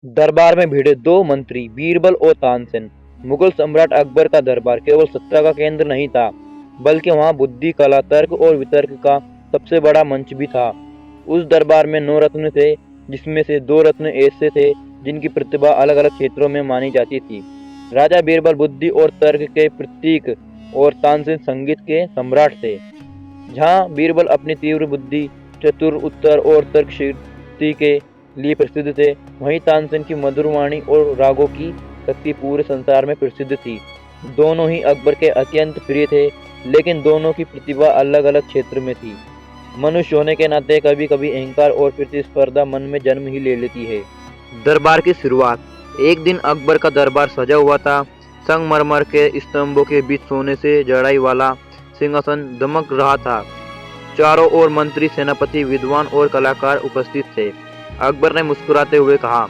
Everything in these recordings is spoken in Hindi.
दरबार में भिड़े दो मंत्री बीरबल और तानसेन। मुगल सम्राट अकबर का दरबार केवल सत्ता का केंद्र नहीं था, बल्कि वहाँ बुद्धि, कला, तर्क और वितर्क का सबसे बड़ा मंच भी था। उस दरबार में 9 रत्न थे, जिसमें से 2 रत्न ऐसे थे जिनकी प्रतिभा अलग अलग क्षेत्रों में मानी जाती थी। राजा बीरबल बुद्धि और तर्क के प्रतीक और तानसेन संगीत के सम्राट थे। जहाँ बीरबल अपनी तीव्र बुद्धि, चतुर उत्तर और तर्कशक्ति के लिए प्रसिद्ध थे, वहीं तानसेन की मधुर वाणी और रागों की शक्ति पूरे संसार में प्रसिद्ध थी। दोनों ही अकबर के अत्यंत प्रिय थे, लेकिन दोनों की प्रतिभा अलग अलग क्षेत्र में थी। मनुष्य होने के नाते कभी कभी अहंकार और प्रतिस्पर्धा मन में जन्म ही ले लेती है। दरबार की शुरुआत। एक दिन अकबर का दरबार सजा हुआ था। संगमरमर के स्तंभों के बीच सोने से जड़ाई वाला सिंहासन दमक रहा था। चारों ओर मंत्री, सेनापति, विद्वान और कलाकार उपस्थित थे। अकबर ने मुस्कुराते हुए कहा,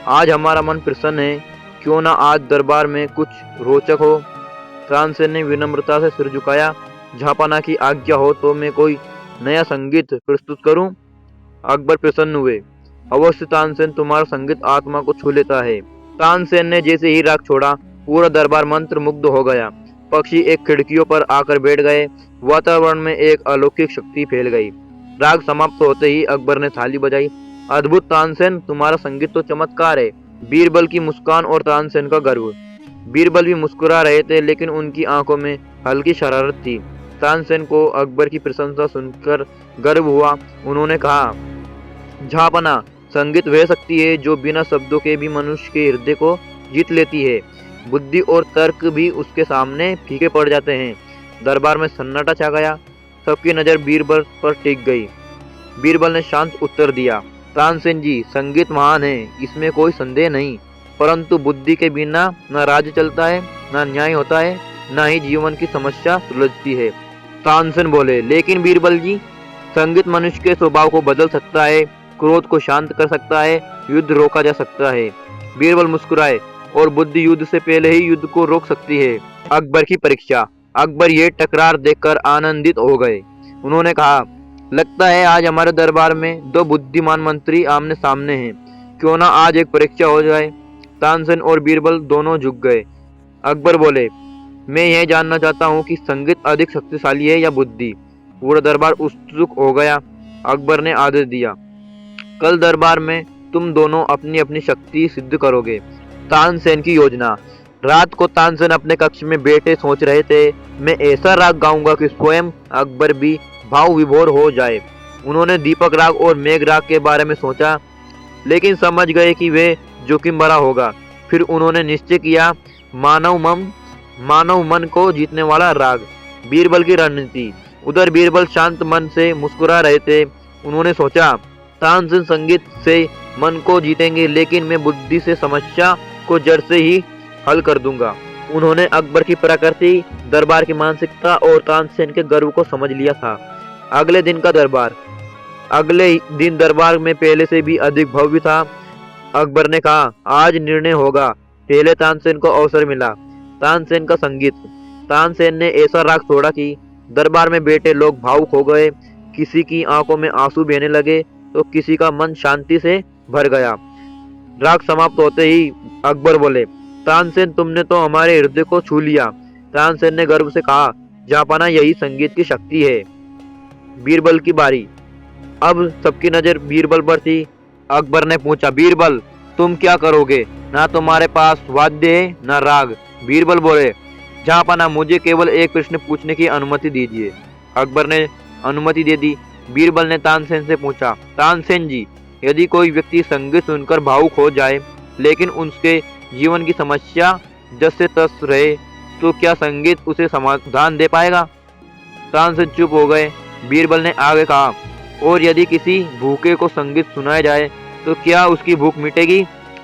आज हमारा मन प्रसन्न है, क्यों ना आज दरबार में कुछ रोचक हो। तानसेन ने विनम्रता से सिर झुकाया। जहाँपनाह की आज्ञा हो तो मैं कोई नया संगीत प्रस्तुत करूं। अकबर प्रसन्न हुए। अवश्य तानसेन, तुम्हारा संगीत आत्मा को छू लेता है। तानसेन ने जैसे ही राग छोड़ा, पूरा दरबार मंत्र मुग्ध हो गया। पक्षी एक खिड़कियों पर आकर बैठ गए। वातावरण में एक अलौकिक शक्ति फैल गई। राग समाप्त होते ही अकबर ने थाली बजाई। अद्भुत तानसेन, तुम्हारा संगीत तो चमत्कार है। बीरबल की मुस्कान और तानसेन का गर्व। बीरबल भी मुस्कुरा रहे थे, लेकिन उनकी आंखों में हल्की शरारत थी। तानसेन को अकबर की प्रशंसा सुनकर गर्व हुआ। उन्होंने कहा, जहाँपनाह, संगीत वह शक्ति है जो बिना शब्दों के भी मनुष्य के हृदय को जीत लेती है। बुद्धि और तर्क भी उसके सामने फीके पड़ जाते हैं। दरबार में सन्नाटा छा गया। सबकी नजर बीरबल पर टिक गई। बीरबल ने शांत उत्तर दिया, तानसेन जी, संगीत महान है, इसमें कोई संदेह नहीं, परंतु बुद्धि के बिना न राज्य चलता है, न न्याय होता है, न ही जीवन की समस्या सुलझती है। तानसेन बोले, लेकिन बीरबल जी, संगीत मनुष्य के स्वभाव को बदल सकता है, क्रोध को शांत कर सकता है, युद्ध रोका जा सकता है। बीरबल मुस्कुराए, और बुद्धि युद्ध से पहले ही युद्ध को रोक सकती है। अकबर की परीक्षा। अकबर ये टकरार देखकर आनंदित हो गए। उन्होंने कहा, लगता है आज हमारे दरबार में 2 बुद्धिमान मंत्री आमने सामने हैं। क्यों ना आज एक परीक्षा हो जाए। तानसेन और बीरबल दोनों झुक गए। अकबर बोले, मैं यह जानना चाहता हूँ कि संगीत अधिक शक्तिशाली है या बुद्धि। पूरा दरबार उत्सुक हो गया। अकबर ने आदेश दिया, कल दरबार में तुम दोनों अपनी अपनी शक्ति सिद्ध करोगे। तानसेन की योजना। रात को तानसेन अपने कक्ष में बैठे सोच रहे थे, मैं ऐसा राग गाऊंगा कि स्वयं अकबर भी भाव विभोर हो जाए। उन्होंने दीपक राग और मेघ राग के बारे में सोचा, लेकिन समझ गए कि वे जोखिम भरा होगा। फिर उन्होंने निश्चय किया, मानव मन को जीतने वाला राग। बीरबल की रणनीति। उधर बीरबल शांत मन से मुस्कुरा रहे थे। उन्होंने सोचा, तानसेन संगीत से मन को जीतेंगे, लेकिन मैं बुद्धि से समस्या को जड़ से ही हल कर दूंगा। उन्होंने अकबर की प्रकृति, दरबार की मानसिकता और तानसेन के गर्व को समझ लिया था। अगले दिन का दरबार। अगले दिन दरबार में पहले से भी अधिक भव्य था। अकबर ने कहा, आज निर्णय होगा। पहले तानसेन को अवसर मिला। तानसेन का संगीत। तानसेन ने ऐसा राग छोड़ा कि दरबार में बैठे लोग भावुक हो गए। किसी की आंखों में आंसू बहने लगे तो किसी का मन शांति से भर गया। राग समाप्त होते ही अकबर बोले, तानसेन, तुमने तो हमारे हृदय को छू लिया। तानसेन ने गर्व से कहा, जहाँपनाह, यही संगीत की शक्ति है। बीरबल की बारी। अब सबकी नजर बीरबल पर थी। अकबर ने पूछा, बीरबल, तुम क्या करोगे? ना तुम्हारे पास वाद्य है, ना राग। बीरबल बोले, जहाँपनाह, मुझे केवल एक प्रश्न पूछने की अनुमति दीजिए। अकबर ने अनुमति दे दी। बीरबल ने तानसेन से पूछा, तानसेन जी, यदि कोई व्यक्ति संगीत सुनकर भावुक हो जाए, लेकिन उसके जीवन की समस्या जस से तस रहे, तो क्या संगीत उसे समाधान दे पाएगा? तानसेन चुप हो गए। बीरबल ने आगे कहा, और यदि किसी भूखे को संगीत सुनाया जाए, तो क्या उसकी भूख मिटेगी?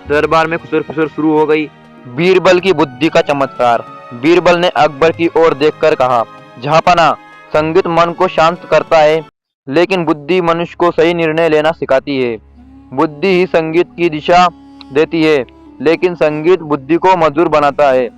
दरबार में खुसर फुसर शुरू हो गई। बीरबल की बुद्धि का चमत्कार। बीरबल ने अकबर की ओर देखकर कहा, जहाँपनाह, संगीत मन को शांत करता है, लेकिन बुद्धि मनुष्य को सही निर्णय लेना सिखाती है। बुद्धि ही संगीत की दिशा देती है, लेकिन संगीत बुद्धि को मधुर बनाता है।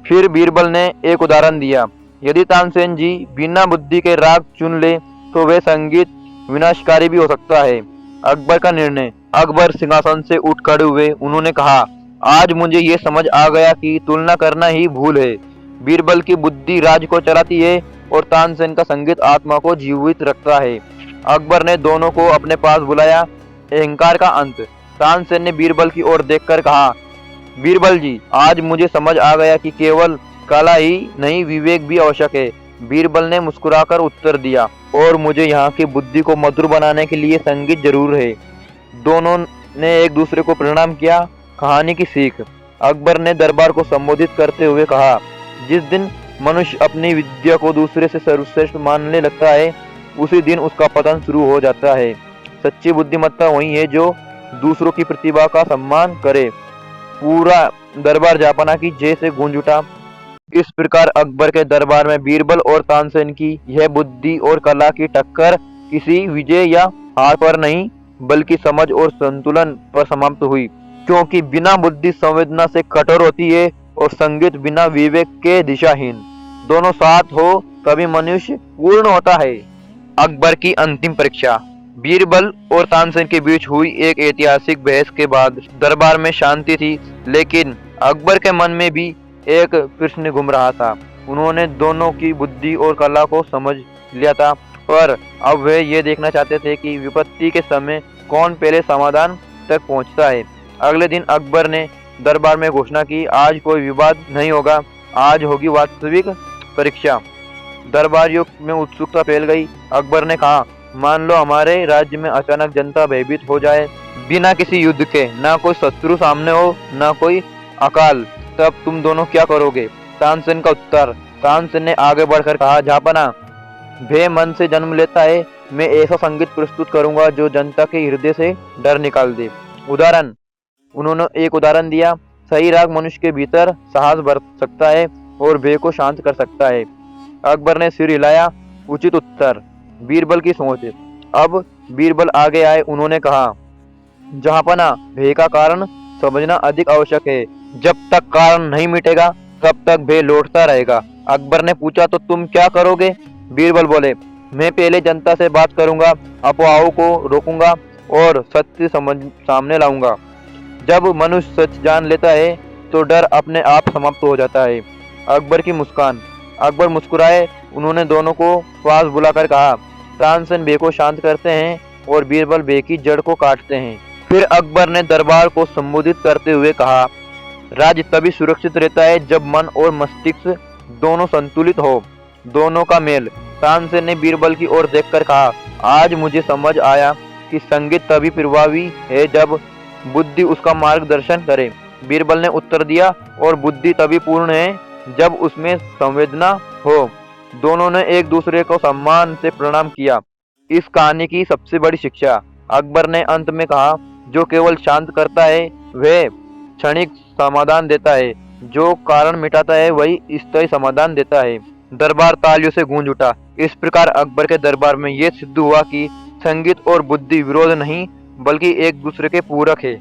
फिर बीरबल ने एक उदाहरण दिया, यदि तानसेन जी बिना बुद्धि के राग चुन ले, तो वह संगीत विनाशकारी भी हो सकता है। अकबर का निर्णय। अकबर सिंहासन से उठ खड़े हुए। उन्होंने कहा, आज मुझे ये समझ आ गया कि तुलना करना ही भूल है। बीरबल की बुद्धि राज को चलाती है और तानसेन का संगीत आत्मा को जीवित रखता है। अकबर ने दोनों को अपने पास बुलाया। अहंकार का अंत। तानसेन ने बीरबल की ओर देखकर कहा, बीरबल जी, आज मुझे समझ आ गया कि केवल कला ही नहीं, विवेक भी आवश्यक है। बीरबल ने मुस्कुराकर उत्तर दिया, और मुझे यहाँ की बुद्धि को मधुर बनाने के लिए संगीत जरूर है। दोनों ने एक दूसरे को प्रणाम किया। कहानी की सीख। अकबर ने दरबार को संबोधित करते हुए कहा, जिस दिन मनुष्य अपनी विद्या को दूसरे से सर्वश्रेष्ठ मानने लगता है, उसी दिन उसका पतन शुरू हो जाता है। सच्ची बुद्धिमत्ता वही है जो दूसरों की प्रतिभा का सम्मान करे। पूरा दरबार जापाना की जय से गूंज उठा। इस प्रकार अकबर के दरबार में बीरबल और तानसेन की यह बुद्धि और कला की टक्कर किसी विजय या हार पर नहीं, बल्कि समझ और संतुलन पर समाप्त हुई। क्योंकि बिना बुद्धि संवेदना से कठोर होती है और संगीत बिना विवेक के दिशाहीन। दोनों साथ हो तभी मनुष्य पूर्ण होता है। अकबर की अंतिम परीक्षा। बीरबल और तानसेन के बीच हुई एक ऐतिहासिक बहस के बाद दरबार में शांति थी, लेकिन अकबर के मन में भी एक प्रश्न घूम रहा था। उन्होंने दोनों की बुद्धि और कला को समझ लिया था, पर अब वे ये देखना चाहते थे कि विपत्ति के समय कौन पहले समाधान तक पहुंचता है। अगले दिन अकबर ने दरबार में घोषणा की, आज कोई विवाद नहीं होगा, आज होगी वास्तविक परीक्षा। दरबारियों में उत्सुकता फैल गई। अकबर ने कहा, मान लो हमारे राज्य में अचानक जनता भयभीत हो जाए, बिना किसी युद्ध के, ना कोई शत्रु सामने हो, ना कोई अकाल, तब तुम दोनों क्या करोगे? तानसेन का उत्तर। तानसेन ने आगे बढ़कर कहा, जापाना, भय मन से जन्म लेता है। मैं ऐसा संगीत प्रस्तुत करूंगा जो जनता के हृदय से डर निकाल दे। उदाहरण। उन्होंने एक उदाहरण दिया। सही राग मनुष्य के भीतर साहस भर सकता है और भय को शांत कर सकता है। अकबर ने सिर हिलाया। उचित उत्तर। बीरबल की सोच। अब बीरबल आगे आए। उन्होंने कहा, जहांपना, भय का कारण समझना अधिक आवश्यक है। जब तक कारण नहीं मिटेगा तब तक भय लौटता रहेगा। अकबर ने पूछा, तो तुम क्या करोगे? बीरबल बोले, मैं पहले जनता से बात करूंगा, अफवाहों को रोकूंगा और सत्य सामने लाऊंगा। जब मनुष्य सच जान लेता है तो डर अपने आप समाप्त हो जाता है। अकबर की मुस्कान। अकबर मुस्कुराए। उन्होंने दोनों को पास बुलाकर कहा, तानसेन भय को शांत करते हैं और बीरबल भय की जड़ को काटते हैं। फिर अकबर ने दरबार को संबोधित करते हुए कहा, राज्य तभी सुरक्षित रहता है जब मन और मस्तिष्क दोनों संतुलित हो। दोनों का मेल। तानसेन ने बीरबल की ओर देखकर कहा, आज मुझे समझ आया कि संगीत तभी प्रभावी है जब बुद्धि उसका मार्गदर्शन करे। बीरबल ने उत्तर दिया, और बुद्धि तभी पूर्ण है जब उसमें संवेदना हो। दोनों ने एक दूसरे को सम्मान से प्रणाम किया। इस कहानी की सबसे बड़ी शिक्षा। अकबर ने अंत में कहा, जो केवल शांत करता है वह क्षणिक समाधान देता है, जो कारण मिटाता है वही स्थायी समाधान देता है। दरबार तालियों से गूंज उठा। इस प्रकार अकबर के दरबार में यह सिद्ध हुआ कि संगीत और बुद्धि विरोध नहीं, बल्कि एक दूसरे के पूरक है।